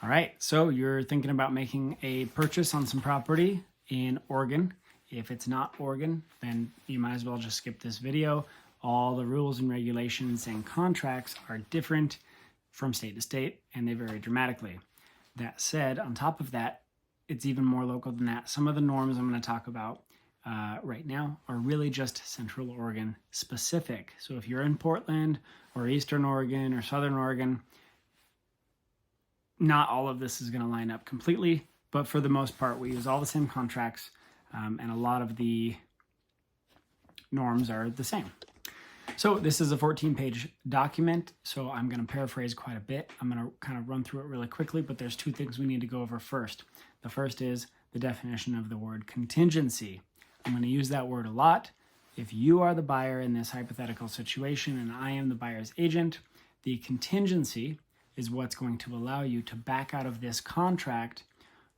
All right, so you're thinking about making a purchase on some property in Oregon. If it's not Oregon, then you might as well just skip this video. All the rules and regulations and contracts are different from state to state, and they vary dramatically. That said, on top of that, it's even more local than that. Some of the norms I'm going to talk about right now are really just Central Oregon specific. So if you're in Portland or Eastern Oregon or Southern Oregon, not all of this is going to line up completely, but for the most part, we use all the same contracts, and a lot of the norms are the same. So this is a 14-page document, so I'm going to paraphrase quite a bit. I'm going to kind of run through it really quickly, but there's two things we need to go over first. The first is the definition of the word contingency. I'm going to use that word a lot. If you are the buyer in this hypothetical situation and I am the buyer's agent, the contingency is what's going to allow you to back out of this contract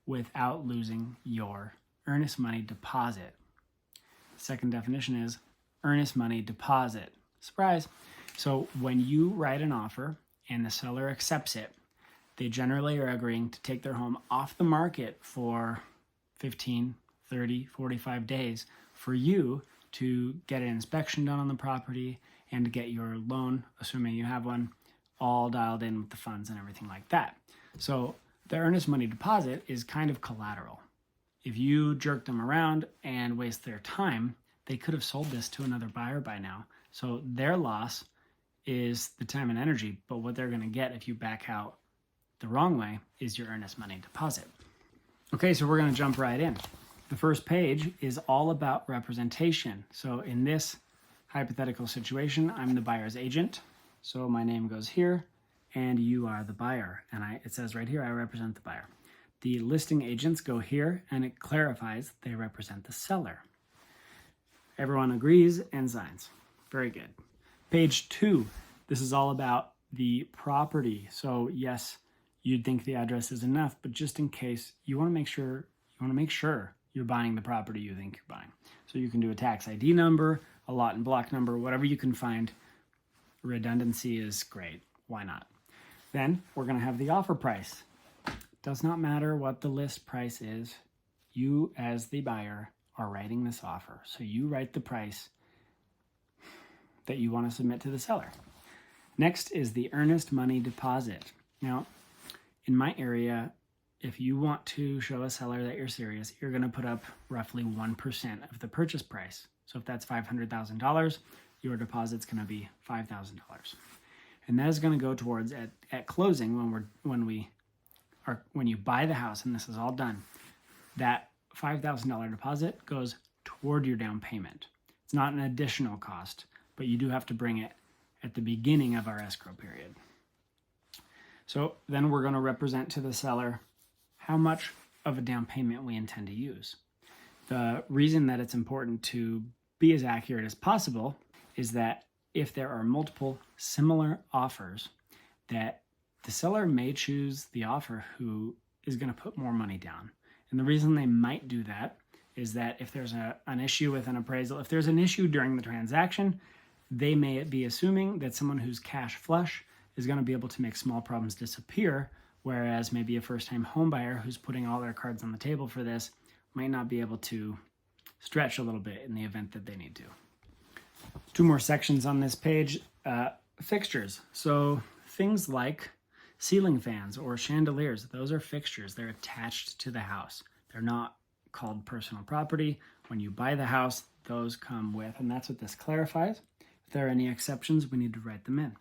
without losing your earnest money deposit. The second definition is earnest money deposit. Surprise. So when you write an offer and the seller accepts it, they generally are agreeing to take their home off the market for 15, 30, 45 days for you to get an inspection done on the property and to get your loan, assuming you have one, all dialed in with the funds and everything like that. So the earnest money deposit is kind of collateral. If you jerk them around and waste their time, they could have sold this to another buyer by now. So their loss is the time and energy, but what they're going to get if you back out the wrong way is your earnest money deposit. Okay, so we're going to jump right in. The first page is all about representation. So in this hypothetical situation, I'm the buyer's agent. So my name goes here, and you are the buyer. And it says right here, I represent the buyer. The listing agents go here, and it clarifies they represent the seller. Everyone agrees and signs. Very good. Page 2, this is all about the property. So yes, you'd think the address is enough, but just in case, you want to make sure you're buying the property you think you're buying. So you can do a tax ID number, a lot and block number, whatever you can find. Redundancy is great. Why not? Then we're going to have the offer price. Does not matter what the list price is. You, as the buyer, are writing this offer. So you write the price that you want to submit to the seller. Next is the earnest money deposit. Now, in my area, if you want to show a seller that you're serious, you're going to put up roughly 1% of the purchase price. So if that's $500,000, your deposit's going to be $5,000. And that is going to go towards at closing when you buy the house and this is all done, that $5,000 deposit goes toward your down payment. It's not an additional cost, but you do have to bring it at the beginning of our escrow period. So then we're going to represent to the seller how much of a down payment we intend to use. The reason that it's important to be as accurate as possible is that if there are multiple similar offers, that the seller may choose the offer who is going to put more money down. And the reason they might do that is that if there's an issue with an appraisal, if there's an issue during the transaction, they may be assuming that someone who's cash flush is going to be able to make small problems disappear, whereas maybe a first-time home buyer who's putting all their cards on the table for this might not be able to stretch a little bit in the event that they need to. Two more sections on this page, fixtures. So things like ceiling fans or chandeliers, those are fixtures. They're attached to the house. They're not called personal property. When you buy the house, those come with, and that's what this clarifies. If there are any exceptions, we need to write them in.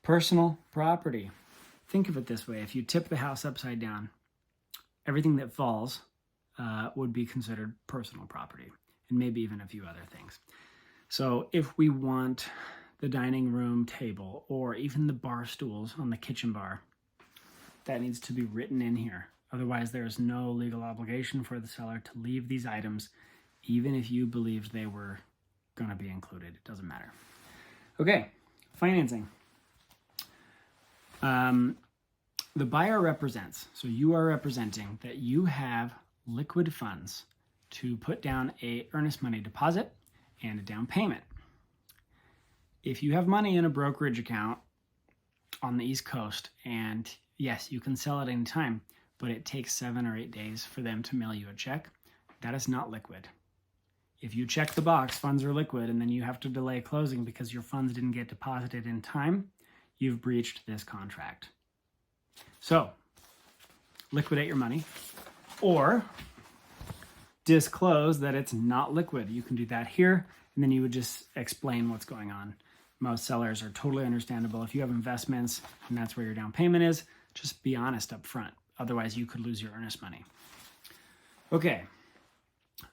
Personal property. Think of it this way. If you tip the house upside down, everything that falls would be considered personal property, and maybe even a few other things. So if we want the dining room table or even the bar stools on the kitchen bar, that needs to be written in here. Otherwise, there is no legal obligation for the seller to leave these items, even if you believed they were going to be included. It doesn't matter. Okay, financing. The buyer represents, so you are representing that you have liquid funds to put down a earnest money deposit and a down payment. If you have money in a brokerage account on the East Coast and yes, you can sell at any time, but it takes 7 or 8 days for them to mail you a check. That is not liquid. If you check the box, funds are liquid, and then you have to delay closing because your funds didn't get deposited in time, you've breached this contract. So, liquidate your money, or disclose that it's not liquid. You can do that here, and then you would just explain what's going on. Most sellers are totally understandable. If you have investments and that's where your down payment is, just be honest up front. Otherwise, you could lose your earnest money. Okay,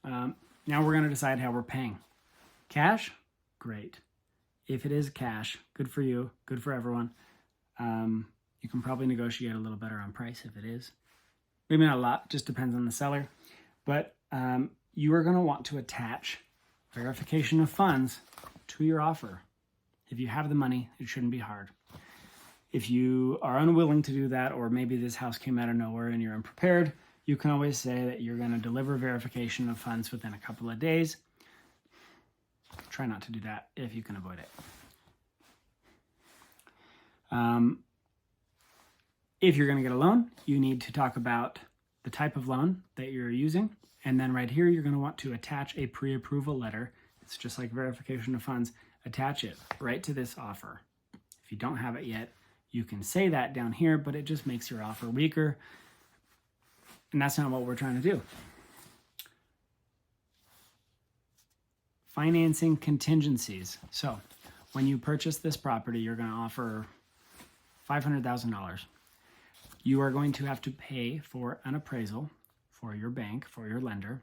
now we're going to decide how we're paying. Cash? Great. If it is cash, good for you, good for everyone. You can probably negotiate a little better on price if it is. Maybe not a lot, just depends on the seller. But you are going to want to attach verification of funds to your offer. If you have the money, it shouldn't be hard. If you are unwilling to do that, or maybe this house came out of nowhere and you're unprepared, you can always say that you're going to deliver verification of funds within a couple of days. Try not to do that if you can avoid it. If you're going to get a loan, you need to talk about the type of loan that you're using. And then right here, you're going to want to attach a pre-approval letter. It's just like verification of funds. Attach it right to this offer. If you don't have it yet, you can say that down here, but it just makes your offer weaker. And that's not what we're trying to do. Financing contingencies. So when you purchase this property, you're going to offer $500,000. You are going to have to pay for an appraisal for your bank, for your lender,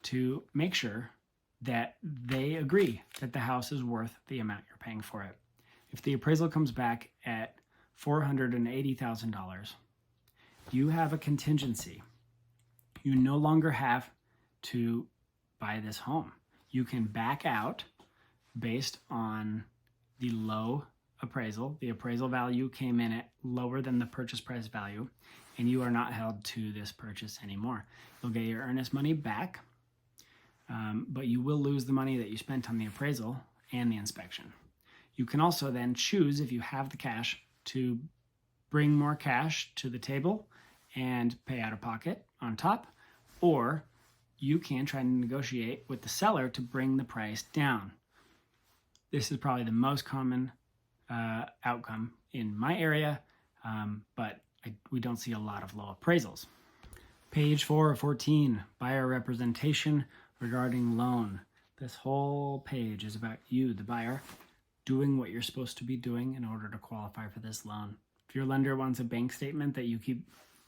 to make sure that they agree that the house is worth the amount you're paying for it. If the appraisal comes back at $480,000, you have a contingency. You no longer have to buy this home. You can back out based on the low appraisal. The appraisal value came in at lower than the purchase price value, and you are not held to this purchase anymore. You'll get your earnest money back, but you will lose the money that you spent on the appraisal and the inspection. You can also then choose, if you have the cash, to bring more cash to the table and pay out of pocket on top, or you can try to negotiate with the seller to bring the price down. This is probably the most common outcome in my area, but we don't see a lot of low appraisals. Page 4 of 14, buyer representation regarding loan. This whole page is about you, the buyer, doing what you're supposed to be doing in order to qualify for this loan. If your lender wants a bank statement that you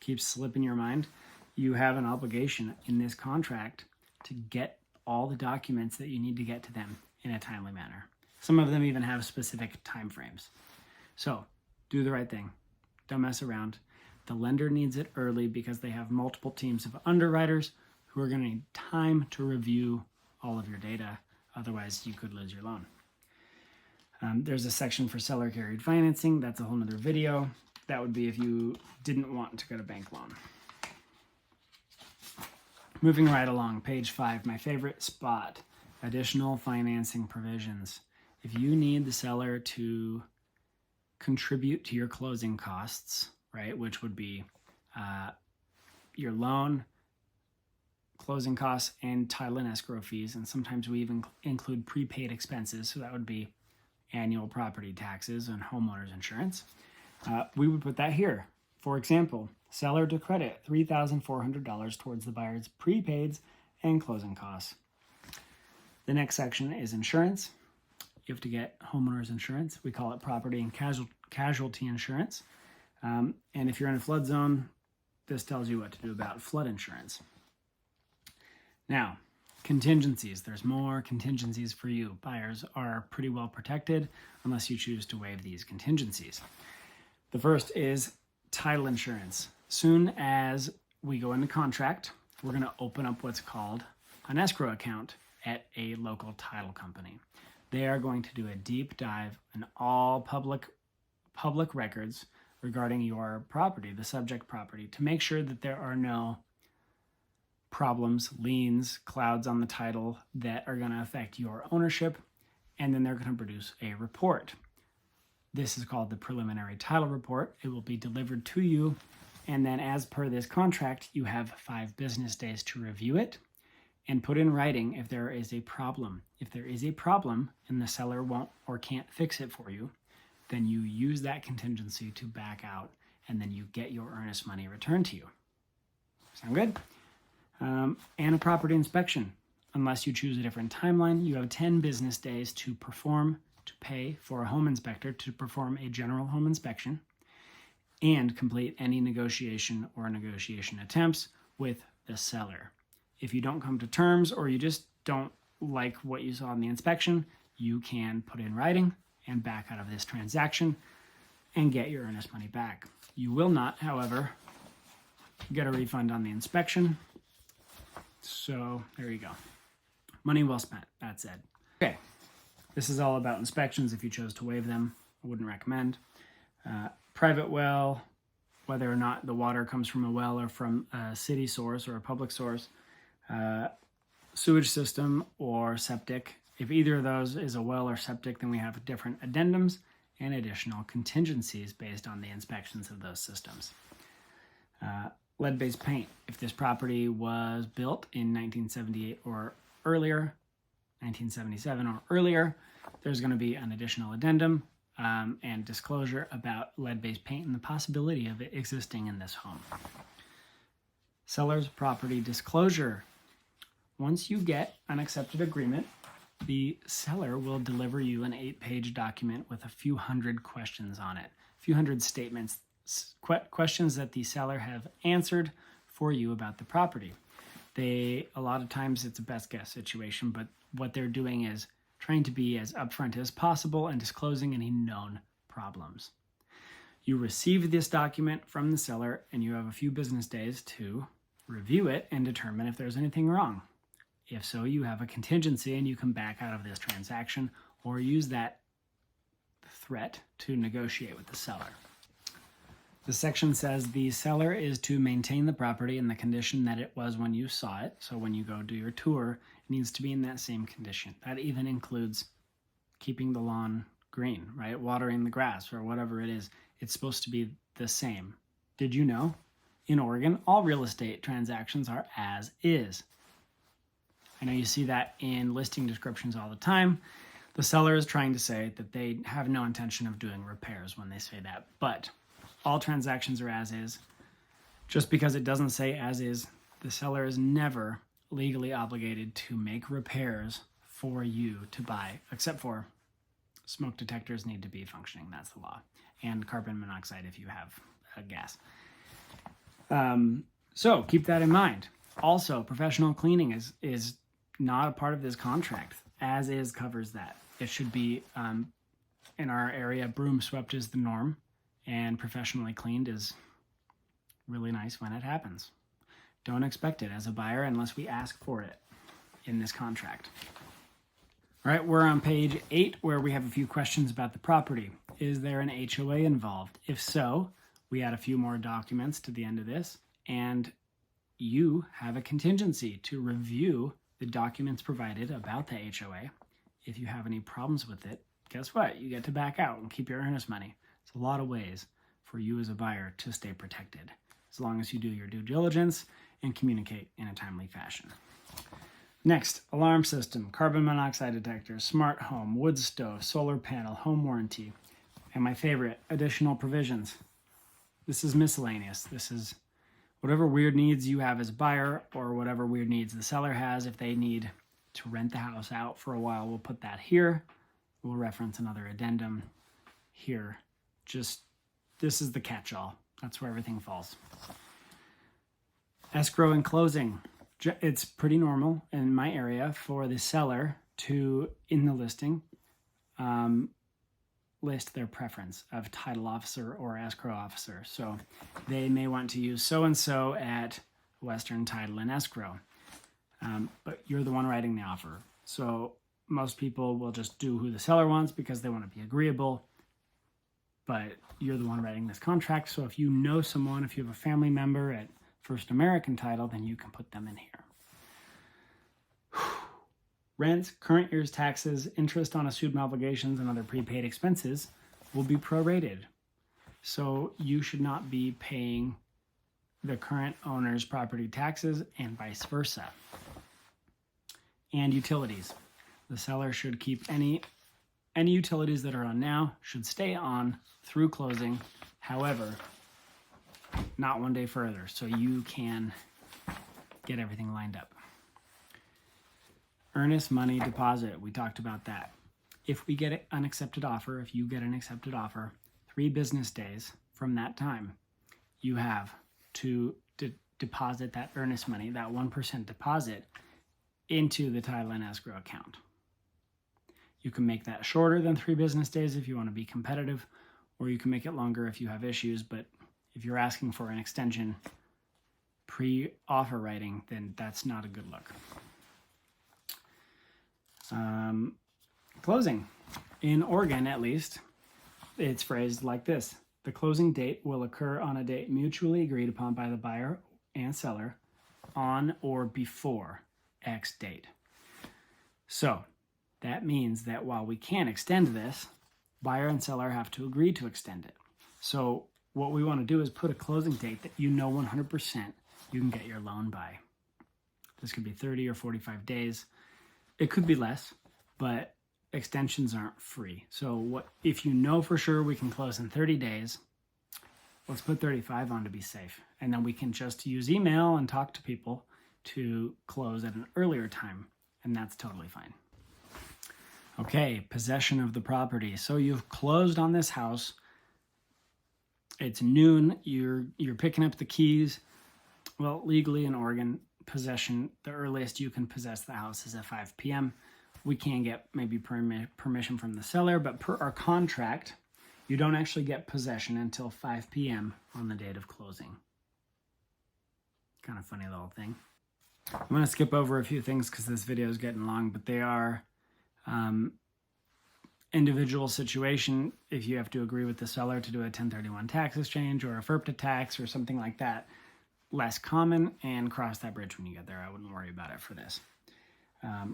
keep slipping your mind, you have an obligation in this contract to get all the documents that you need to get to them in a timely manner. Some of them even have specific time frames. So do the right thing. Don't mess around. The lender needs it early because they have multiple teams of underwriters who are going to need time to review all of your data. Otherwise, you could lose your loan. There's a section for seller carried financing. That's a whole nother video. That would be if you didn't want to get a bank loan. Moving right along, page 5, my favorite spot, additional financing provisions. If you need the seller to contribute to your closing costs, right, which would be your loan, closing costs, and title and escrow fees, and sometimes we even include prepaid expenses, so that would be annual property taxes and homeowners insurance. We would put that here. For example, seller to credit $3,400 towards the buyer's prepaids and closing costs. The next section is insurance. You have to get homeowners insurance. We call it property and casualty insurance. And if you're in a flood zone, this tells you what to do about flood insurance. Now, contingencies. There's more contingencies for you. Buyers are pretty well protected unless you choose to waive these contingencies. The first is title insurance. Soon as we go into contract, we're going to open up what's called an escrow account at a local title company. They are going to do a deep dive in all public records regarding your property, the subject property, to make sure that there are no problems, liens, clouds on the title that are going to affect your ownership, and then they're going to produce a report. This is called the preliminary title report. It will be delivered to you, and then as per this contract, you have 5 business days to review it and put in writing if there is a problem. If there is a problem and the seller won't or can't fix it for you, then you use that contingency to back out, and then you get your earnest money returned to you. Sound good? And a property inspection. Unless you choose a different timeline, you have 10 business days to pay for a home inspector to perform a general home inspection and complete any negotiation or negotiation attempts with the seller. If you don't come to terms or you just don't like what you saw in the inspection, you can put in writing and back out of this transaction and get your earnest money back. You will not, however, get a refund on the inspection. So there you go. Money well spent, that said. Okay, this is all about inspections. If you chose to waive them, I wouldn't recommend. Private well, whether or not the water comes from a well or from a city source or a public source, sewage system or septic. If either of those is a well or septic, then we have different addendums and additional contingencies based on the inspections of those systems. Lead-based paint. If this property was built in 1978 or earlier, 1977 or earlier, there's going to be an additional addendum and disclosure about lead-based paint and the possibility of it existing in this home. Seller's property disclosure. Once you get an accepted agreement, the seller will deliver you an 8-page document with a few hundred questions on it, a few hundred statements, questions that the seller have answered for you about the property. A lot of times it's a best guess situation, but what they're doing is trying to be as upfront as possible and disclosing any known problems. You receive this document from the seller and you have a few business days to review it and determine if there's anything wrong. If so, you have a contingency and you can back out of this transaction or use that threat to negotiate with the seller. The section says the seller is to maintain the property in the condition that it was when you saw it. So when you go do your tour, it needs to be in that same condition. That even includes keeping the lawn green, right? Watering the grass or whatever it is. It's supposed to be the same. Did you know? In Oregon, all real estate transactions are as is. I know you see that in listing descriptions all the time. The seller is trying to say that they have no intention of doing repairs when they say that, but all transactions are as is. Just because it doesn't say as is, the seller is never legally obligated to make repairs for you to buy, except for smoke detectors need to be functioning. That's the law. And carbon monoxide if you have gas. So keep that in mind. Also, professional cleaning is not a part of this contract. As is covers that. It should be, in our area, broom swept is the norm, and professionally cleaned is really nice when it happens. Don't expect it as a buyer unless we ask for it in this contract. All right, we're on page 8 where we have a few questions about the property. Is there an HOA involved? If so, we add a few more documents to the end of this, and you have a contingency to review the documents provided about the HOA. If you have any problems with it, guess what? You get to back out and keep your earnest money. It's a lot of ways for you as a buyer to stay protected, as long as you do your due diligence and communicate in a timely fashion. Next, alarm system, carbon monoxide detector, smart home, wood stove, solar panel, home warranty, and my favorite, additional provisions. This is miscellaneous. This is whatever weird needs you have as a buyer or whatever weird needs the seller has. If they need to rent the house out for a while, we'll put that here. We'll reference another addendum here. This is the catch-all. That's where everything falls. Escrow and closing. It's pretty normal in my area for the seller to, in the listing, list their preference of title officer or escrow officer. So they may want to use so-and-so at Western Title and Escrow, but you're the one writing the offer. So most people will just do who the seller wants because they want to be agreeable, but you're the one writing this contract. So if you know someone, if you have a family member at First American Title, then you can put them in here. Rent, current year's taxes, interest on assumed obligations, and other prepaid expenses will be prorated. So you should not be paying the current owner's property taxes and vice versa. And utilities. The seller should keep any utilities that are on now should stay on through closing. However, not one day further, so you can get everything lined up. Earnest money deposit, we talked about that. If we get an accepted offer, if you get an accepted offer, 3 business days from that time, you have to deposit that earnest money, that 1% deposit, into the title and escrow account. You can make that shorter than 3 business days if you want to be competitive, or you can make it longer if you have issues, but if you're asking for an extension pre-offer writing, then that's not a good look. Closing. In Oregon, at least, it's phrased like this. The closing date will occur on a date mutually agreed upon by the buyer and seller on or before X date. So that means that while we can extend this, buyer and seller have to agree to extend it. So what we want to do is put a closing date that you know 100% you can get your loan by. This could be 30 or 45 days. It could be less, but extensions aren't free. So if you know for sure we can close in 30 days, let's put 35 on to be safe. And then we can just use email and talk to people to close at an earlier time, and that's totally fine. Okay, possession of the property. So you've closed on this house. It's noon. You're picking up the keys. Well, legally in Oregon, possession, the earliest you can possess the house is at 5 p.m. We can get maybe permission from the seller, but per our contract, you don't actually get possession until 5 p.m. on the date of closing. Kind of funny little thing. I'm going to skip over a few things because this video is getting long, but they are individual situation. If you have to agree with the seller to do a 1031 tax exchange or a FERPTA tax or something like that, less common, and cross that bridge when you get there. I wouldn't worry about it for this.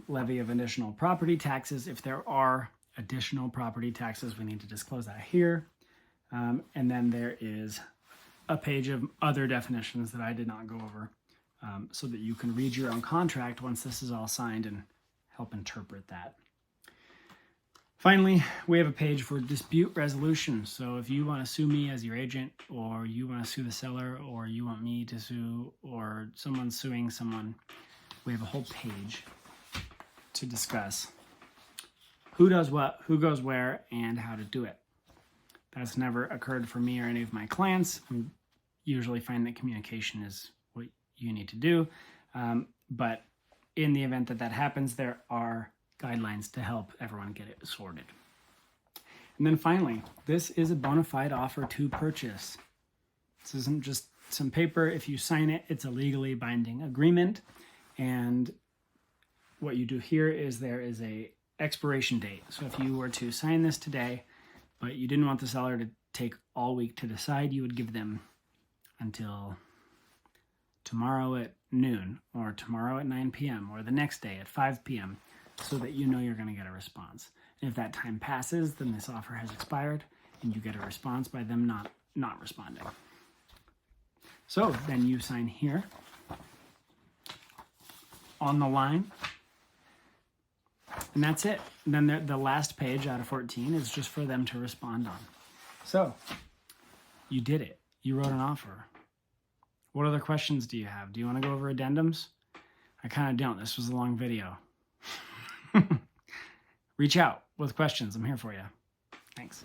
Levy of additional property taxes. If there are additional property taxes, we need to disclose that here. And then there is a page of other definitions that I did not go over, so that you can read your own contract once this is all signed and help interpret that. Finally, we have a page for dispute resolution. So if you want to sue me as your agent, or you want to sue the seller, or you want me to sue, or someone's suing someone, we have a whole page to discuss who does what, who goes where, and how to do it. That's never occurred for me or any of my clients. I usually find that communication is what you need to do. But in the event that that happens, there are guidelines to help everyone get it sorted. And then finally, this is a bona fide offer to purchase. This isn't just some paper. If you sign it, it's a legally binding agreement. And what you do here is there is a expiration date. So if you were to sign this today, but you didn't want the seller to take all week to decide, you would give them until tomorrow at noon, or tomorrow at 9 p.m., or the next day at 5 p.m., so that you know you're going to get a response. And if that time passes, then this offer has expired, and you get a response by them not responding. So then you sign here on the line, and that's it. And then the last page out of 14 is just for them to respond on. So you did it. You wrote an offer. What other questions do you have? Do you want to go over addendums? I kind of don't. This was a long video. Reach out with questions. I'm here for you. Thanks.